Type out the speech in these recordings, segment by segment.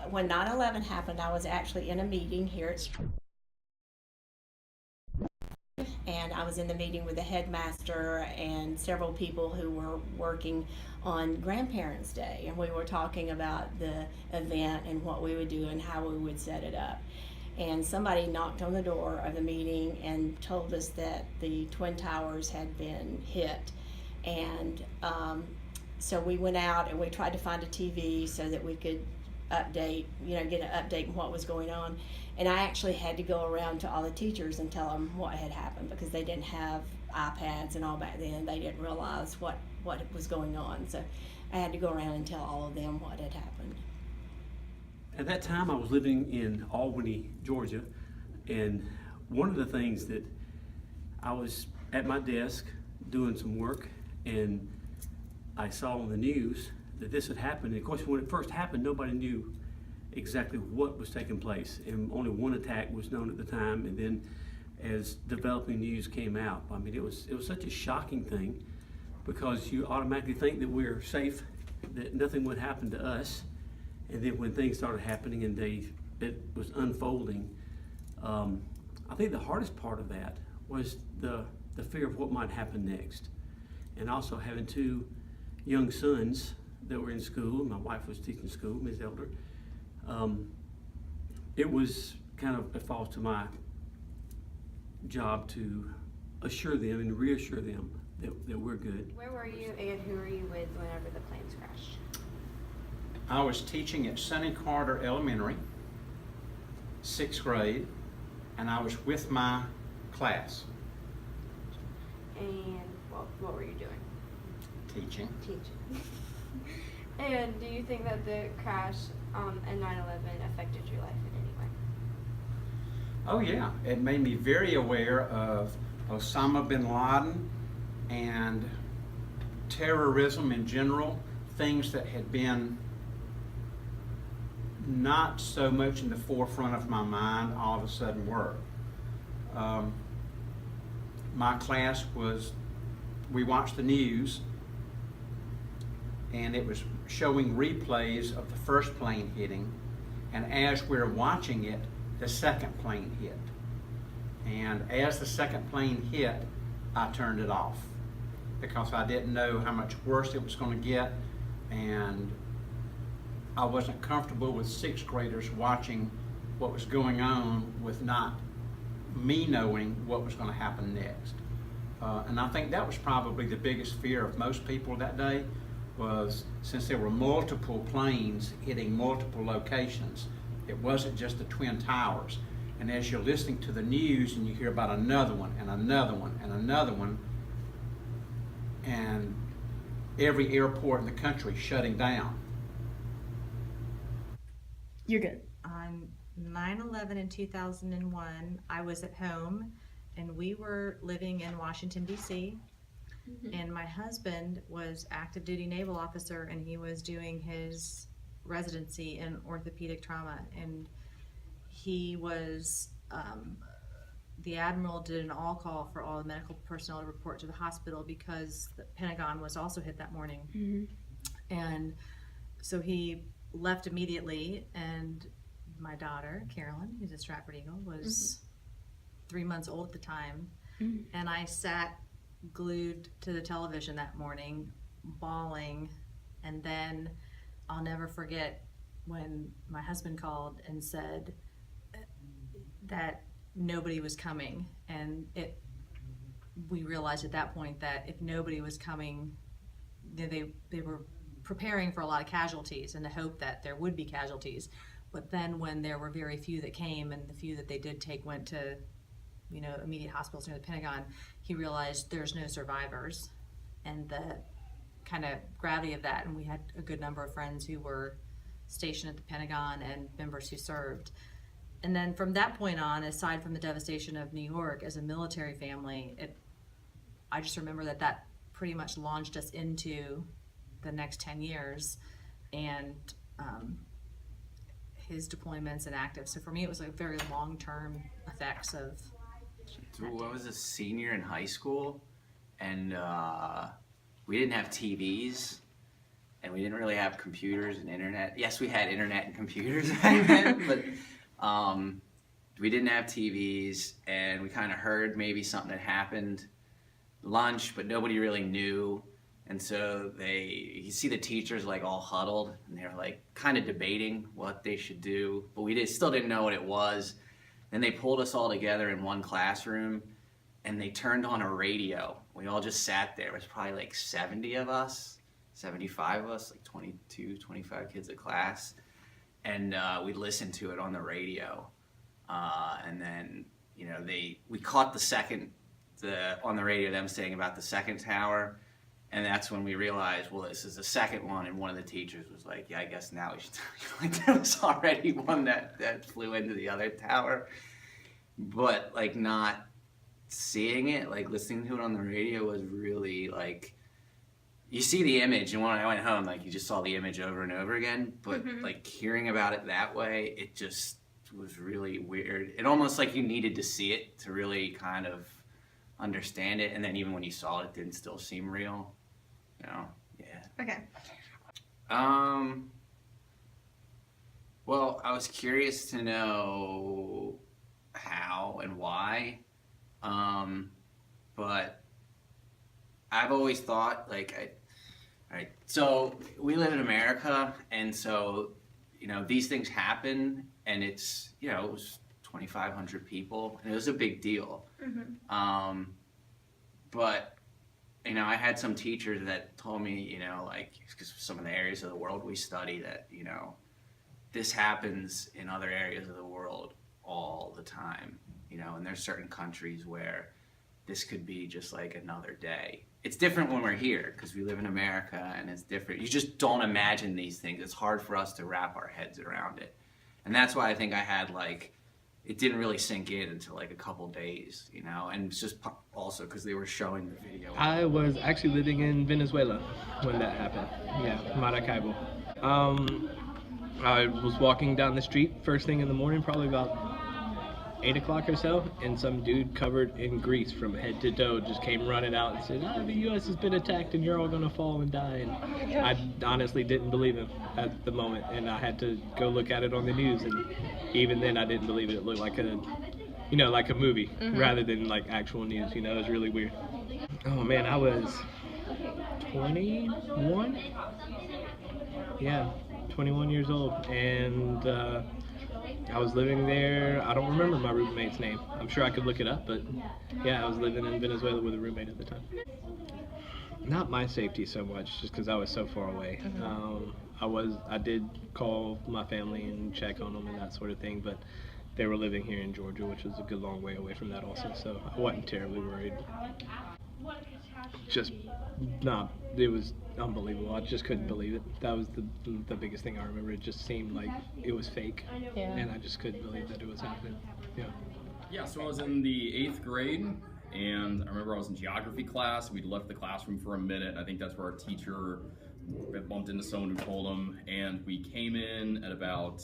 When 9/11 happened, I was actually in a meeting here at and I was in the meeting with the headmaster and several people who were working on Grandparents' Day, and we were talking about the event and what we would do and how we would set it up. And somebody knocked on the door of the meeting and told us that the Twin Towers had been hit. And so we went out and we tried to find a TV so that we could update, get an update on what was going on. And I actually had to go around to all the teachers and tell them what had happened because they didn't have iPads and all back then. They didn't realize what was going on. So I had to go around and tell all of them what had happened. At that time, I was living in Albany, Georgia, and one of the things that I was at my desk doing some work, and I saw on the news that this had happened. And of course, when it first happened, nobody knew exactly what was taking place, and only one attack was known at the time. And then, as developing news came out, I mean, it was such a shocking thing because you automatically think that we're safe, that nothing would happen to us. And then when things started happening and it was unfolding, I think the hardest part of that was the fear of what might happen next. And also having two young sons that were in school. My wife was teaching school, Ms. Elder. It was kind of, it falls to my job to assure them and reassure them that we're good. Where were you and who were you with whenever the planes crashed? I was teaching at Sonny Carter Elementary, 6th grade, and I was with my class. And what were you doing? Teaching. Teaching. And do you think that the crash and 9/11 affected your life in any way? Oh yeah, it made me very aware of Osama bin Laden and terrorism in general, things that had been not so much in the forefront of my mind all of a sudden were. My class we watched the news, and it was showing replays of the first plane hitting, and as we were watching it, the second plane hit. And as the second plane hit, I turned it off because I didn't know how much worse it was going to get, and I wasn't comfortable with 6th graders watching what was going on with not me knowing what was going to happen next. And I think that was probably the biggest fear of most people that day, was since there were multiple planes hitting multiple locations, it wasn't just the Twin Towers. And as you're listening to the news and you hear about another one and another one and another one, and every airport in the country shutting down. You're good. On 9/11 in 2001, I was at home and we were living in Washington, D.C. And my husband was active duty naval officer, and he was doing his residency in orthopedic trauma. And he was, the admiral did an all call for all the medical personnel to report to the hospital because the Pentagon was also hit that morning. And so he left immediately, and my daughter, Carolyn, who's a Stratford Eagle, was 3 months old at the time. And I sat glued to the television that morning, bawling. And then I'll never forget when my husband called and said that nobody was coming. And we realized at that point that if nobody was coming, they were preparing for a lot of casualties in the hope that there would be casualties. But then when there were very few that came, and the few that they did take went to immediate hospitals near the Pentagon, he realized there's no survivors, and the kind of gravity of that. And we had a good number of friends who were stationed at the Pentagon and members who served. And then from that point on, aside from the devastation of New York as a military family, I just remember that pretty much launched us into the next 10 years and his deployments and active. So for me, it was like very long-term effects of. So I was a senior in high school, and we didn't have TVs, and we didn't really have computers and internet. Yes, we had internet and computers back then, but we didn't have TVs, and we kind of heard maybe something had happened lunch, but nobody really knew. And so you see the teachers like all huddled, and they're like kind of debating what they should do, but still didn't know what it was. Then they pulled us all together in one classroom, and they turned on a radio. We all just sat there. It was probably like 70 of us, 75 of us, like 22, 25 kids a class. And we listened to it on the radio. And then, we caught on the radio, them saying about the second tower. And that's when we realized, well, this is the second one. And one of the teachers was like, yeah, I guess now we should tell you. Like, there was already one that flew into the other tower. But, like, not seeing it, like, listening to it on the radio was really, like, you see the image. And when I went home, like, you just saw the image over and over again. But, like, hearing about it that way, it just was really weird. It almost like you needed to see it to really kind of understand it. And then even when you saw it, it didn't still seem real. Yeah. Okay. Well, I was curious to know how and why, but I've always thought, like, alright, so we live in America, and so, these things happen, and it's, it was 2,500 people, and it was a big deal. But I had some teachers that told me, like, because some of the areas of the world we study, that, this happens in other areas of the world all the time, and there's certain countries where this could be just like another day. It's different when we're here because we live in America, and it's different. You just don't imagine these things. It's hard for us to wrap our heads around it. And that's why I think I had, like, it didn't really sink in until like a couple days, and it's just also because they were showing the video. I was actually living in Venezuela when that happened. Yeah, Maracaibo. I was walking down the street first thing in the morning, probably about 8 o'clock or so, and some dude covered in grease from head to toe just came running out and said, the U.S. has been attacked and you're all gonna fall and die. And I honestly didn't believe him at the moment, and I had to go look at it on the news, and even then I didn't believe it. It looked like a movie rather than like actual news. It was really weird. Oh man, I was 21. Yeah, 21 years old, and I was living there. I don't remember my roommate's name. I'm sure I could look it up, but yeah, I was living in Venezuela with a roommate at the time. Not my safety so much, just because I was so far away. I did call my family and check on them and that sort of thing, but they were living here in Georgia, which was a good long way away from that also, so I wasn't terribly worried. It was unbelievable. I just couldn't believe it. That was the biggest thing I remember. It just seemed like it was fake, and I just couldn't believe that it was happening. Yeah, so I was in the 8th grade, and I remember I was in geography class. We'd left the classroom for a minute, and I think that's where our teacher bumped into someone who told him, and we came in at about,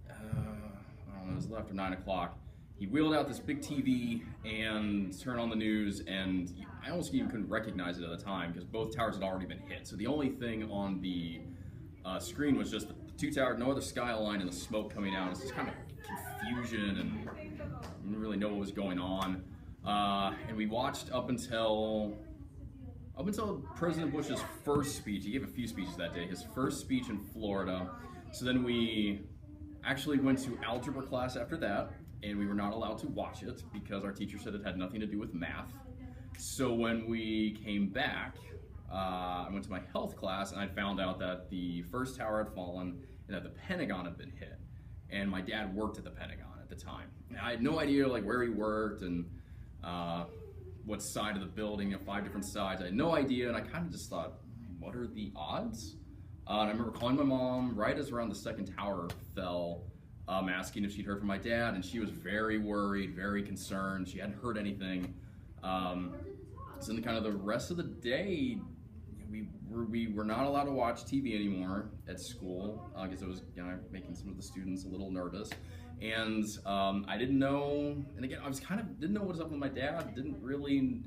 it was after 9 o'clock. He wheeled out this big TV and turned on the news, and I almost even couldn't recognize it at the time because both towers had already been hit. So the only thing on the screen was just the two towers, no other skyline, and the smoke coming out. It's just kind of confusion, and I didn't really know what was going on. And we watched up until President Bush's first speech. He gave a few speeches that day. His first speech in Florida. So then we actually went to algebra class after that, and we were not allowed to watch it because our teacher said it had nothing to do with math. So when we came back, I went to my health class, and I found out that the first tower had fallen and that the Pentagon had been hit. And my dad worked at the Pentagon at the time. And I had no idea where he worked and what side of the building, 5 different sides. I had no idea, and I kind of just thought, what are the odds? And I remember calling my mom right as around the second tower fell, asking if she'd heard from my dad, and she was very worried, very concerned. She hadn't heard anything. So then kind of the rest of the day, we were not allowed to watch TV anymore at school because it was making some of the students a little nervous. And I didn't know, and again, I was didn't know what was up with my dad, didn't really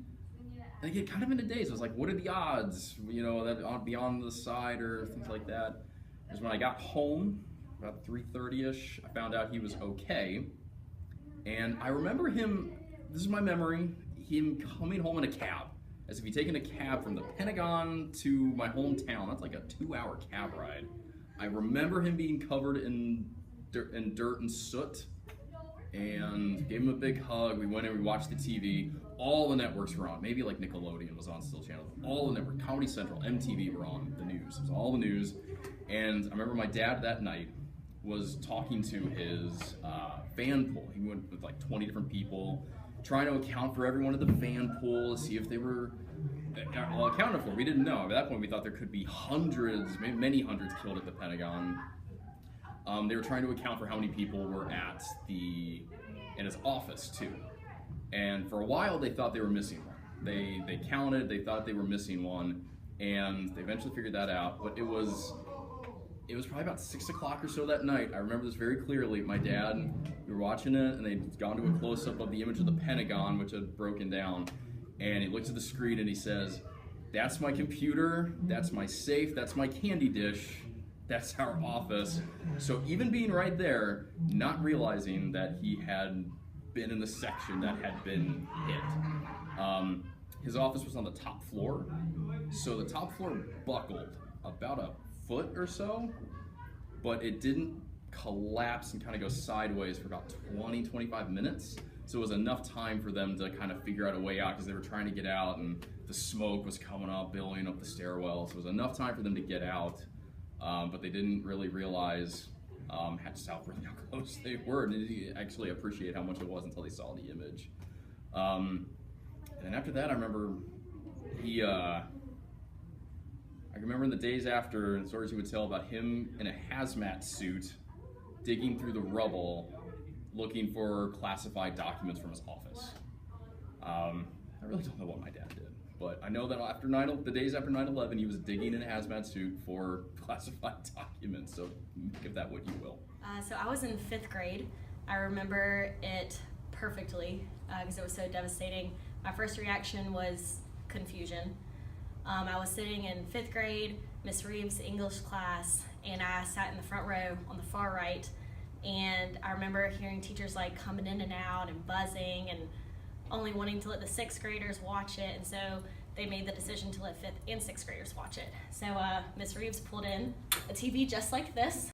And I get kind of in a daze. I was like, what are the odds, that I'll be on the side or things like that. Because when I got home, about 3:30ish, I found out he was okay. And I remember him, this is my memory, him coming home in a cab. As if he'd taken a cab from the Pentagon to my hometown. That's like a 2-hour cab ride. I remember him being covered in dirt and soot, and gave him a big hug. We went in, we watched the TV. All the networks were on. Maybe like Nickelodeon was on still channel. All the networks, Comedy Central, MTV were on the news. It was all the news. And I remember my dad that night was talking to his fan pool. He went with like 20 different people, trying to account for everyone at the fan pool to see if they were all accounted for. We didn't know. At that point, we thought there could be hundreds, maybe many hundreds killed at the Pentagon. They were trying to account for how many people were in his office too. And for a while, they thought they were missing one. They counted. They thought they were missing one, and they eventually figured that out. But it was probably about 6 o'clock or so that night. I remember this very clearly. My dad, we were watching it, and they'd gone to a close-up of the image of the Pentagon, which had broken down. And he looks at the screen and he says, "That's my computer, that's my safe, that's my candy dish, that's our office." So even being right there, not realizing that he had been in the section that had been hit. His office was on the top floor, so the top floor buckled about a foot or so, but it didn't collapse and kind of go sideways for about 20-25 minutes. So it was enough time for them to kind of figure out a way out, because they were trying to get out and the smoke was coming up, billowing up the stairwell. So it was enough time for them to get out, but they didn't really realize just how close they were. And didn't actually appreciate how much it was until they saw the image. And then after that, I remember I remember in the days after, and stories he would tell about him in a hazmat suit, digging through the rubble, looking for classified documents from his office. I really don't know what my dad did, but I know that the days after 9/11, he was digging in a hazmat suit for classified documents, so make of that what you will. So I was in 5th grade. I remember it perfectly because it was so devastating. My first reaction was confusion. I was sitting in 5th grade, Miss Reeves' English class, and I sat in the front row on the far right. And I remember hearing teachers like coming in and out and buzzing and only wanting to let the 6th graders watch it. And so they made the decision to let 5th and 6th graders watch it. So Miss Reeves pulled in a TV just like this